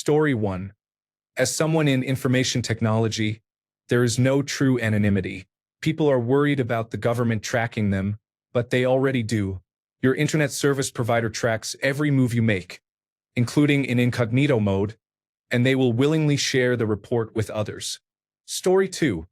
Story 1. As someone in information technology, there is no true anonymity. People are worried about the government tracking them, but they already do. Your internet service provider tracks every move you make, including in incognito mode, and they will willingly share the report with others. Story 2.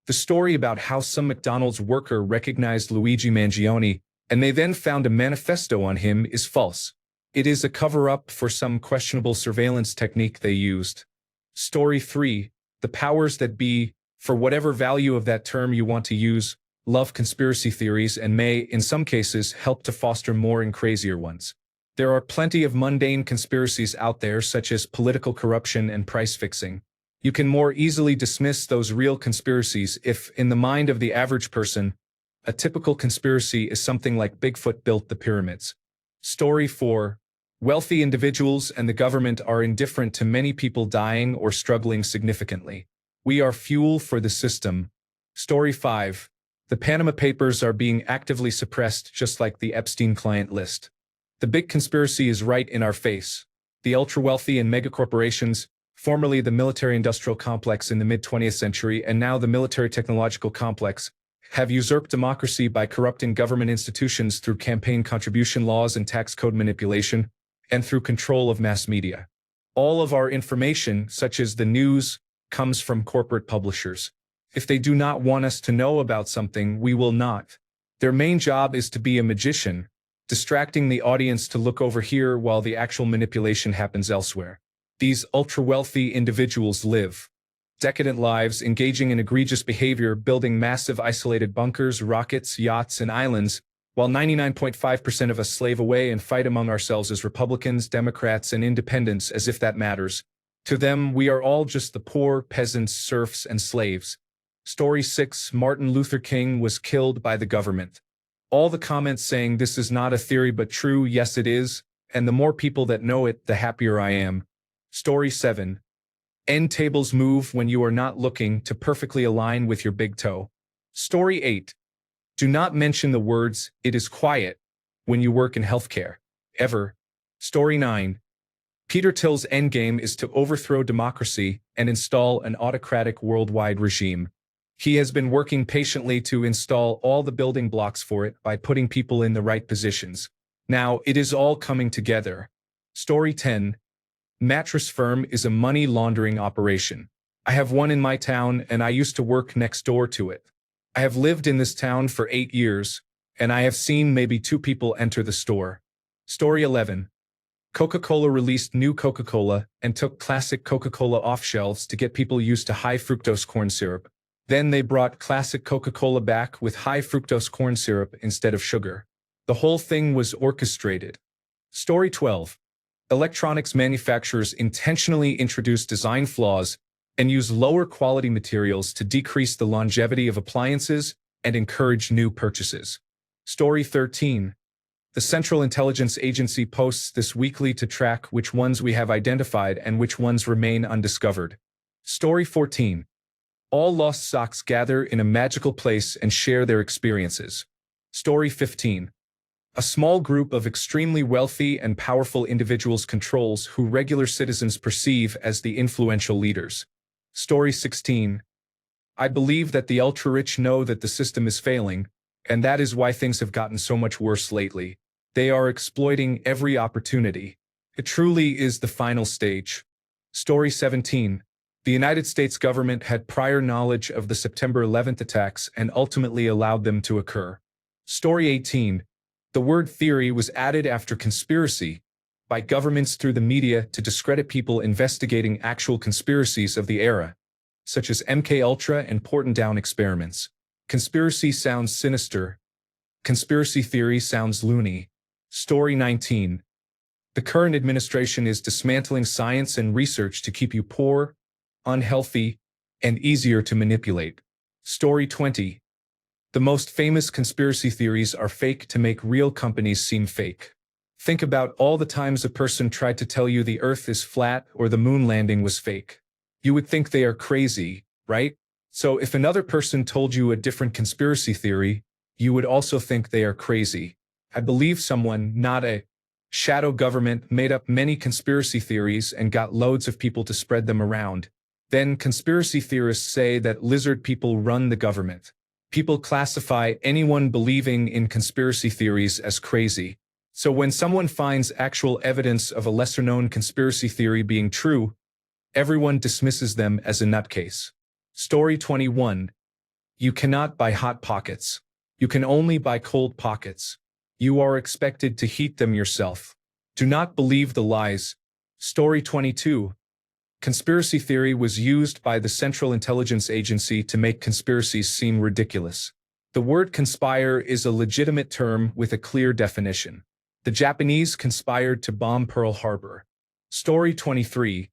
The story about how some McDonald's worker recognized Luigi Mangione and they then found a manifesto on him is false. It is a cover-up for some questionable surveillance technique they used. Story 3. The powers that be, for whatever value of that term you want to use, love conspiracy theories and may, in some cases, help to foster more and crazier ones. There are plenty of mundane conspiracies out there, such as political corruption and price fixing. You can more easily dismiss those real conspiracies if, in the mind of the average person, a typical conspiracy is something like Bigfoot built the pyramids. Story 4. Wealthy individuals and the government are indifferent to many people dying or struggling significantly. We are fuel for the system. Story 5. The Panama Papers are being actively suppressed just like the Epstein client list. The big conspiracy is right in our face. The ultra-wealthy and megacorporations, formerly the military-industrial complex in the mid-20th century and now the military-technological complex, have usurped democracy by corrupting government institutions through campaign contribution laws and tax code manipulation, and through control of mass media. All of our information, such as the news, comes from corporate publishers. If they do not want us to know about something, we will not. Their main job is to be a magician, distracting the audience to look over here while the actual manipulation happens elsewhere. These ultra-wealthy individuals live decadent lives, engaging in egregious behavior, building massive isolated bunkers, rockets, yachts, and islands, while 99.5% of us slave away and fight among ourselves as Republicans, Democrats, and independents as if that matters. To them, we are all just the poor, peasants, serfs, and slaves. Story 6. Martin Luther King was killed by the government. All the comments saying this is not a theory but true, yes it is, and the more people that know it, the happier I am. Story 7. End tables move when you are not looking to perfectly align with your big toe. Story 8. Do not mention the words, "it is quiet," when you work in healthcare. Ever. Story 9. Peter Thiel's endgame is to overthrow democracy and install an autocratic worldwide regime. He has been working patiently to install all the building blocks for it by putting people in the right positions. Now, it is all coming together. Story 10. Mattress firm is a money laundering operation. I have one in my town and I used to work next door to it. I have lived in this town for 8 years, and I have seen maybe 2 people enter the store. Story 11. Coca-Cola released new Coca-Cola and took classic Coca-Cola off shelves to get people used to high fructose corn syrup. Then they brought classic Coca-Cola back with high fructose corn syrup instead of sugar. The whole thing was orchestrated. Story 12. Electronics manufacturers intentionally introduce design flaws and use lower quality materials to decrease the longevity of appliances and encourage new purchases. Story 13. The Central Intelligence Agency posts this weekly to track which ones we have identified and which ones remain undiscovered. Story 14. All lost socks gather in a magical place and share their experiences. Story 15. A small group of extremely wealthy and powerful individuals controls who regular citizens perceive as the influential leaders. Story 16. I believe that the ultra-rich know that the system is failing, and that is why things have gotten so much worse lately. They are exploiting every opportunity. It truly is the final stage. Story 17. The United States government had prior knowledge of the September 11th attacks and ultimately allowed them to occur. Story 18. The word theory was added after conspiracy by governments through the media to discredit people investigating actual conspiracies of the era, such as MKUltra and Porton-Down experiments. Conspiracy sounds sinister. Conspiracy theory sounds loony. Story 19. The current administration is dismantling science and research to keep you poor, unhealthy, and easier to manipulate. Story 20. The most famous conspiracy theories are fake to make real companies seem fake. Think about all the times a person tried to tell you the Earth is flat or the moon landing was fake. You would think they are crazy, right? So if another person told you a different conspiracy theory, you would also think they are crazy. I believe someone, not a shadow government made up many conspiracy theories and got loads of people to spread them around. Then conspiracy theorists say that lizard people run the government. People classify anyone believing in conspiracy theories as crazy. So when someone finds actual evidence of a lesser-known conspiracy theory being true, everyone dismisses them as a nutcase. Story 21. You cannot buy hot pockets. You can only buy cold pockets. You are expected to heat them yourself. Do not believe the lies. Story 22. Conspiracy theory was used by the Central Intelligence Agency to make conspiracies seem ridiculous. The word conspire is a legitimate term with a clear definition. The Japanese conspired to bomb Pearl Harbor. Story 23.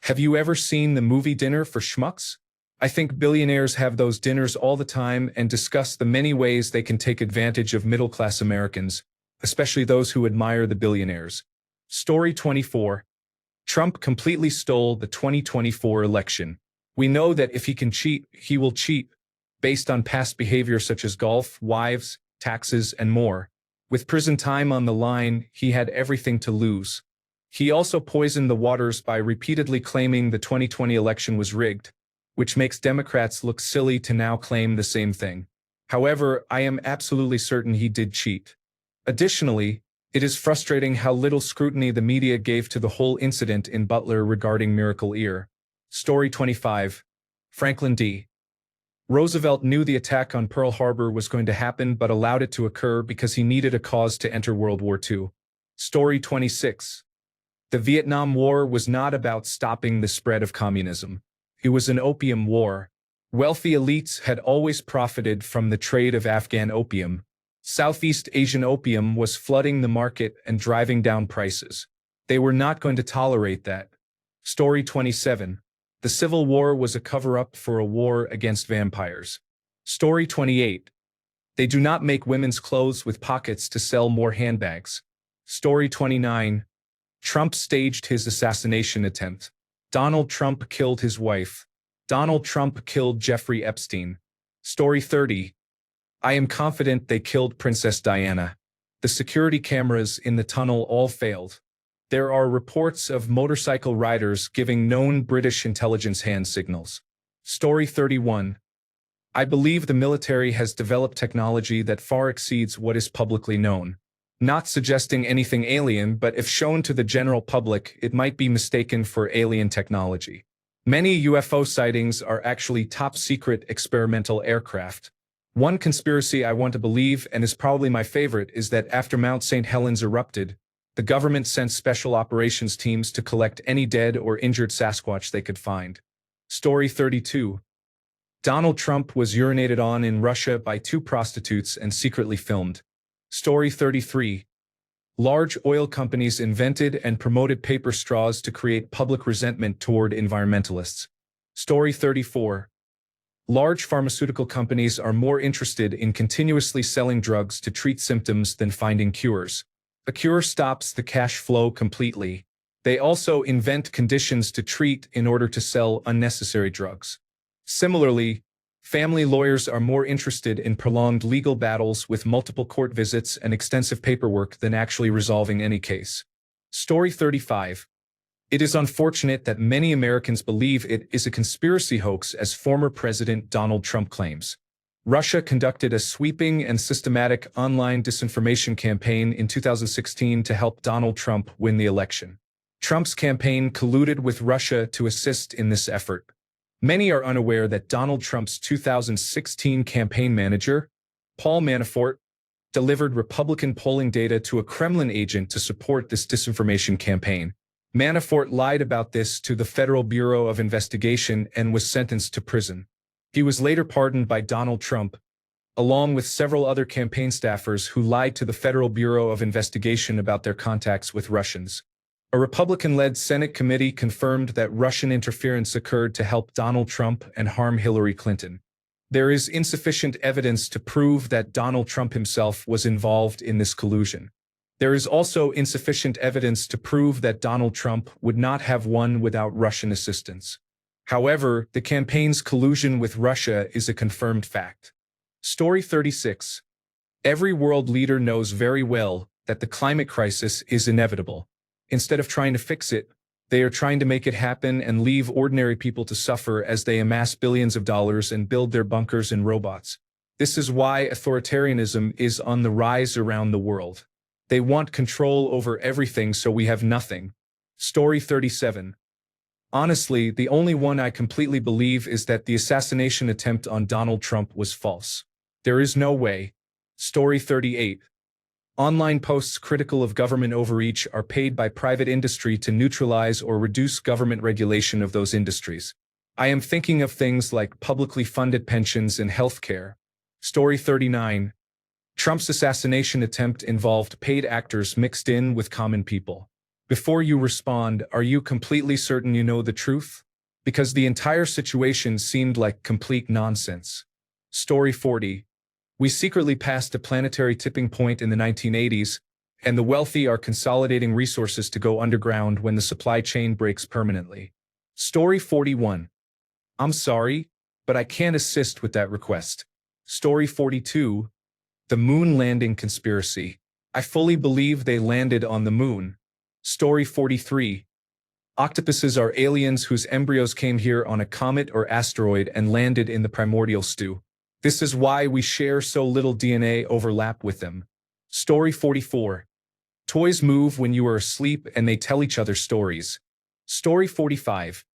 Have you ever seen the movie Dinner for Schmucks? I think billionaires have those dinners all the time and discuss the many ways they can take advantage of middle-class Americans, especially those who admire the billionaires. Story 24. Trump completely stole the 2024 election. We know that if he can cheat, he will cheat, based on past behavior such as golf, wives, taxes, and more. With prison time on the line, he had everything to lose. He also poisoned the waters by repeatedly claiming the 2020 election was rigged, which makes Democrats look silly to now claim the same thing. However, I am absolutely certain he did cheat. Additionally, it is frustrating how little scrutiny the media gave to the whole incident in Butler regarding Miracle Ear. Story 25. Franklin D. Roosevelt knew the attack on Pearl Harbor was going to happen but allowed it to occur because he needed a cause to enter World War II. Story 26. The Vietnam War was not about stopping the spread of communism. It was an opium war. Wealthy elites had always profited from the trade of Afghan opium. Southeast Asian opium was flooding the market and driving down prices. They were not going to tolerate that. Story 27. The Civil War was a cover-up for a war against vampires. Story 28. They do not make women's clothes with pockets to sell more handbags. Story 29. Trump staged his assassination attempt. Donald Trump killed his wife. Donald Trump killed Jeffrey Epstein. Story 30. I am confident they killed Princess Diana. The security cameras in the tunnel all failed. There are reports of motorcycle riders giving known British intelligence hand signals. Story 31. I believe the military has developed technology that far exceeds what is publicly known. Not suggesting anything alien, but if shown to the general public, it might be mistaken for alien technology. Many UFO sightings are actually top-secret experimental aircraft. One conspiracy I want to believe, and is probably my favorite, is that after Mount St. Helens erupted, the government sent special operations teams to collect any dead or injured Sasquatch they could find. Story 32. Donald Trump was urinated on in Russia by two prostitutes and secretly filmed. Story 33. Large oil companies invented and promoted paper straws to create public resentment toward environmentalists. Story 34. Large pharmaceutical companies are more interested in continuously selling drugs to treat symptoms than finding cures. A cure stops the cash flow completely. They also invent conditions to treat in order to sell unnecessary drugs. Similarly, family lawyers are more interested in prolonged legal battles with multiple court visits and extensive paperwork than actually resolving any case. Story 35. It is unfortunate that many Americans believe it is a conspiracy hoax, as former President Donald Trump claims. Russia conducted a sweeping and systematic online disinformation campaign in 2016 to help Donald Trump win the election. Trump's campaign colluded with Russia to assist in this effort. Many are unaware that Donald Trump's 2016 campaign manager, Paul Manafort, delivered Republican polling data to a Kremlin agent to support this disinformation campaign. Manafort lied about this to the Federal Bureau of Investigation and was sentenced to prison. He was later pardoned by Donald Trump, along with several other campaign staffers who lied to the Federal Bureau of Investigation about their contacts with Russians. A Republican-led Senate committee confirmed that Russian interference occurred to help Donald Trump and harm Hillary Clinton. There is insufficient evidence to prove that Donald Trump himself was involved in this collusion. There is also insufficient evidence to prove that Donald Trump would not have won without Russian assistance. However, the campaign's collusion with Russia is a confirmed fact. Story 36. Every world leader knows very well that the climate crisis is inevitable. Instead of trying to fix it, they are trying to make it happen and leave ordinary people to suffer as they amass billions of dollars and build their bunkers and robots. This is why authoritarianism is on the rise around the world. They want control over everything so we have nothing. Story 37. Honestly, the only one I completely believe is that the assassination attempt on Donald Trump was false. There is no way. Story 38. Online posts critical of government overreach are paid by private industry to neutralize or reduce government regulation of those industries. I am thinking of things like publicly funded pensions and healthcare. Story 39. Trump's assassination attempt involved paid actors mixed in with common people. Before you respond, are you completely certain you know the truth? Because the entire situation seemed like complete nonsense. Story 40. We secretly passed a planetary tipping point in the 1980s, and the wealthy are consolidating resources to go underground when the supply chain breaks permanently. Story 41. I'm sorry, but I can't assist with that request. Story 42. The moon landing conspiracy. I fully believe they landed on the moon. Story 43. Octopuses are aliens whose embryos came here on a comet or asteroid and landed in the primordial stew. This is why we share so little DNA overlap with them. Story 44. Toys move when you are asleep and they tell each other stories. Story 45.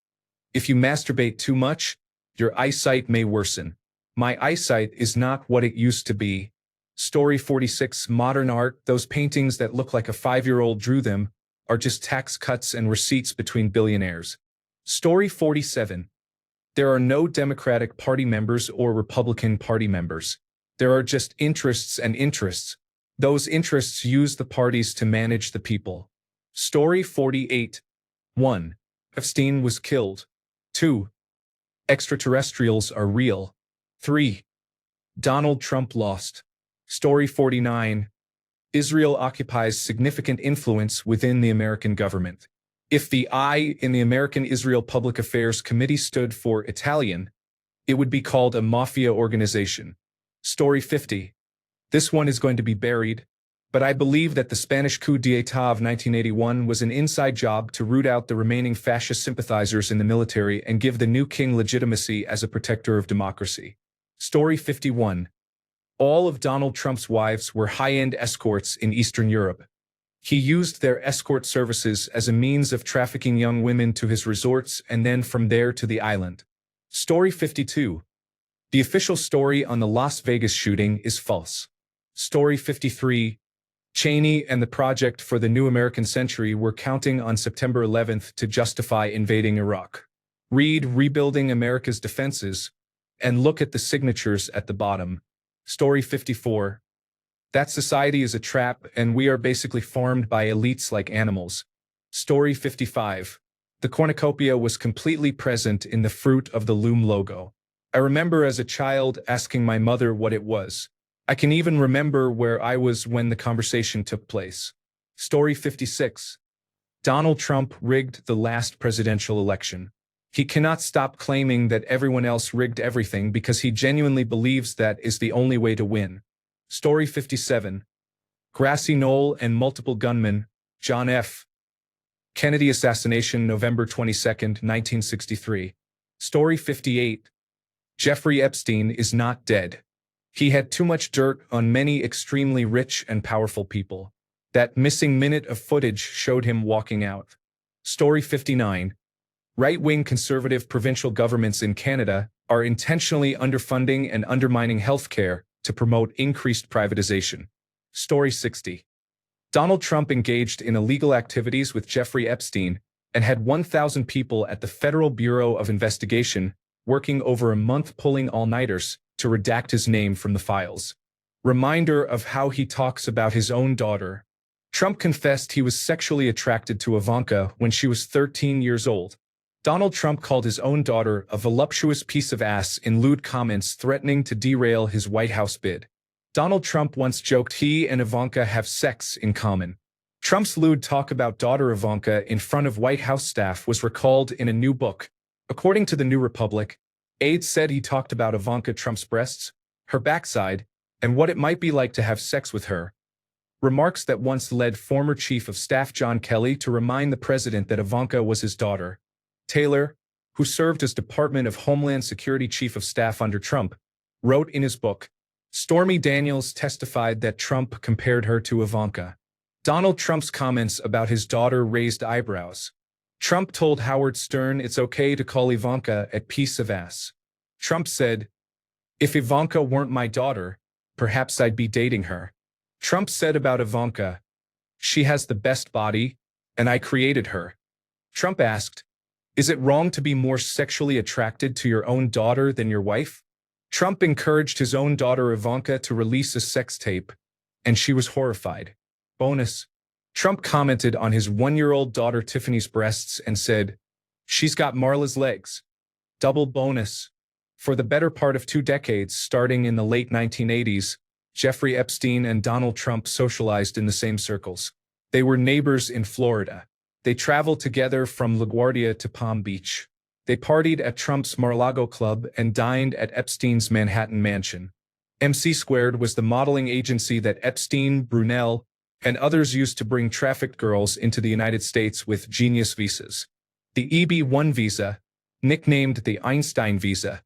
If you masturbate too much, your eyesight may worsen. My eyesight is not what it used to be. Story 46. Modern art, those paintings that look like a 5-year-old drew them, are just tax cuts and receipts between billionaires. Story 47. There are no Democratic Party members or Republican Party members. There are just interests and interests. Those interests use the parties to manage the people. Story 48. 1. Epstein was killed. 2. Extraterrestrials are real. 3. Donald Trump lost. Story 49. Israel occupies significant influence within the American government. If the I in the American Israel Public Affairs Committee stood for Italian, it would be called a mafia organization. Story 50. This one is going to be buried, but I believe that the Spanish coup d'etat of 1981 was an inside job to root out the remaining fascist sympathizers in the military and give the new king legitimacy as a protector of democracy. Story 51. All of Donald Trump's wives were high-end escorts in Eastern Europe. He used their escort services as a means of trafficking young women to his resorts and then from there to the island. Story 52. The official story on the Las Vegas shooting is false. Story 53. Cheney and the Project for the New American Century were counting on September 11th to justify invading Iraq. Read Rebuilding America's Defenses and look at the signatures at the bottom. Story 54. That society is a trap and we are basically farmed by elites like animals. Story 55. The cornucopia was completely present in the fruit of the Loom logo. I remember as a child asking my mother what it was. I can even remember where I was when the conversation took place. Story 56. Donald Trump rigged the last presidential election. He cannot stop claiming that everyone else rigged everything because he genuinely believes that is the only way to win. Story 57. Grassy Knoll and multiple gunmen, John F. Kennedy assassination November 22, 1963. Story 58. Jeffrey Epstein is not dead. He had too much dirt on many extremely rich and powerful people. That missing minute of footage showed him walking out. Story 59. Right-wing conservative provincial governments in Canada are intentionally underfunding and undermining healthcare to promote increased privatization. Story 60. Donald Trump engaged in illegal activities with Jeffrey Epstein and had 1,000 people at the Federal Bureau of Investigation working over a month pulling all-nighters to redact his name from the files. Reminder of how he talks about his own daughter. Trump confessed he was sexually attracted to Ivanka when she was 13 years old. Donald Trump called his own daughter a voluptuous piece of ass in lewd comments threatening to derail his White House bid. Donald Trump once joked he and Ivanka have sex in common. Trump's lewd talk about daughter Ivanka in front of White House staff was recalled in a new book. According to the New Republic, aides said he talked about Ivanka Trump's breasts, her backside, and what it might be like to have sex with her. Remarks that once led former Chief of Staff John Kelly to remind the president that Ivanka was his daughter. Taylor, who served as Department of Homeland Security Chief of Staff under Trump, wrote in his book, Stormy Daniels testified that Trump compared her to Ivanka. Donald Trump's comments about his daughter raised eyebrows. Trump told Howard Stern it's okay to call Ivanka a piece of ass. Trump said, "If Ivanka weren't my daughter, perhaps I'd be dating her." Trump said about Ivanka, "She has the best body, and I created her." Trump asked, "Is it wrong to be more sexually attracted to your own daughter than your wife?" Trump encouraged his own daughter Ivanka to release a sex tape, and she was horrified. Bonus. Trump commented on his 1-year-old daughter Tiffany's breasts and said, "She's got Marla's legs." Double bonus. For the better part of 2 decades, starting in the late 1980s, Jeffrey Epstein and Donald Trump socialized in the same circles. They were neighbors in Florida. They traveled together from LaGuardia to Palm Beach. They partied at Trump's Mar-a-Lago club and dined at Epstein's Manhattan mansion. MC² was the modeling agency that Epstein, Brunel, and others used to bring trafficked girls into the United States with genius visas. The EB-1 visa, nicknamed the Einstein visa,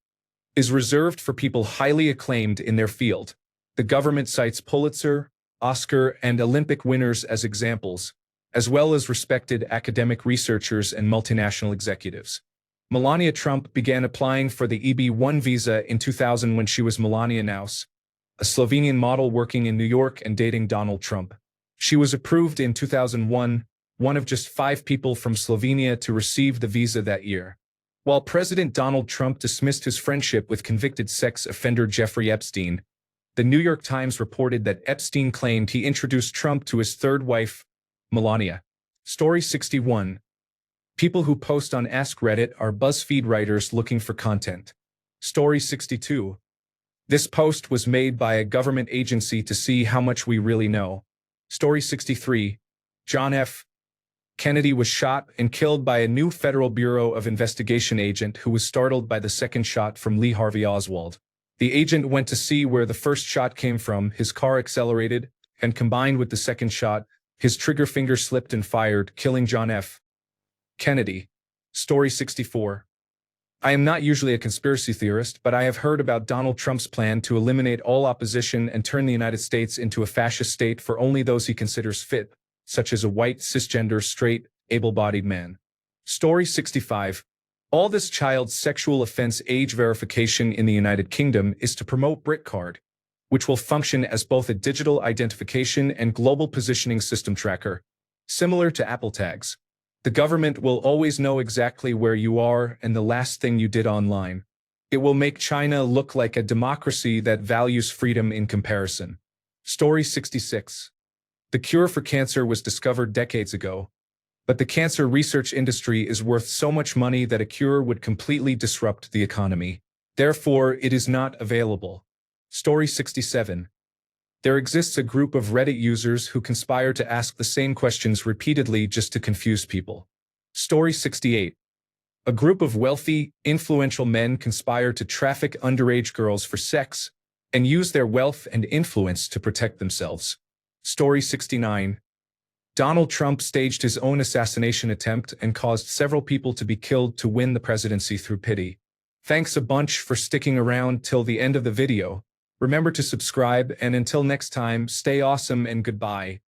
is reserved for people highly acclaimed in their field. The government cites Pulitzer, Oscar, and Olympic winners as examples, as well as respected academic researchers and multinational executives. Melania Trump began applying for the EB-1 visa in 2000 when she was Melania Naus, a Slovenian model working in New York and dating Donald Trump. She was approved in 2001, one of just 5 people from Slovenia to receive the visa that year. While President Donald Trump dismissed his friendship with convicted sex offender Jeffrey Epstein, the New York Times reported that Epstein claimed he introduced Trump to his third wife, Melania. Story 61. People who post on AskReddit are BuzzFeed writers looking for content. Story 62. This post was made by a government agency to see how much we really know. Story 63. John F. Kennedy was shot and killed by a new Federal Bureau of Investigation agent who was startled by the second shot from Lee Harvey Oswald. The agent went to see where the first shot came from, his car accelerated, and combined with the second shot, his trigger finger slipped and fired, killing John F. Kennedy. Story 64. I am not usually a conspiracy theorist, but I have heard about Donald Trump's plan to eliminate all opposition and turn the United States into a fascist state for only those he considers fit, such as a white, cisgender, straight, able-bodied man. Story 65. All this child sexual offense age verification in the United Kingdom is to promote BritCard, which will function as both a digital identification and global positioning system tracker, similar to Apple tags. The government will always know exactly where you are and the last thing you did online. It will make China look like a democracy that values freedom in comparison. Story 66. The cure for cancer was discovered decades ago, but the cancer research industry is worth so much money that a cure would completely disrupt the economy. Therefore, it is not available. Story 67. There exists a group of Reddit users who conspire to ask the same questions repeatedly just to confuse people. Story 68. A group of wealthy, influential men conspire to traffic underage girls for sex and use their wealth and influence to protect themselves. Story 69. Donald Trump staged his own assassination attempt and caused several people to be killed to win the presidency through pity. Thanks a bunch for sticking around till the end of the video. Remember to subscribe, and until next time, stay awesome and goodbye.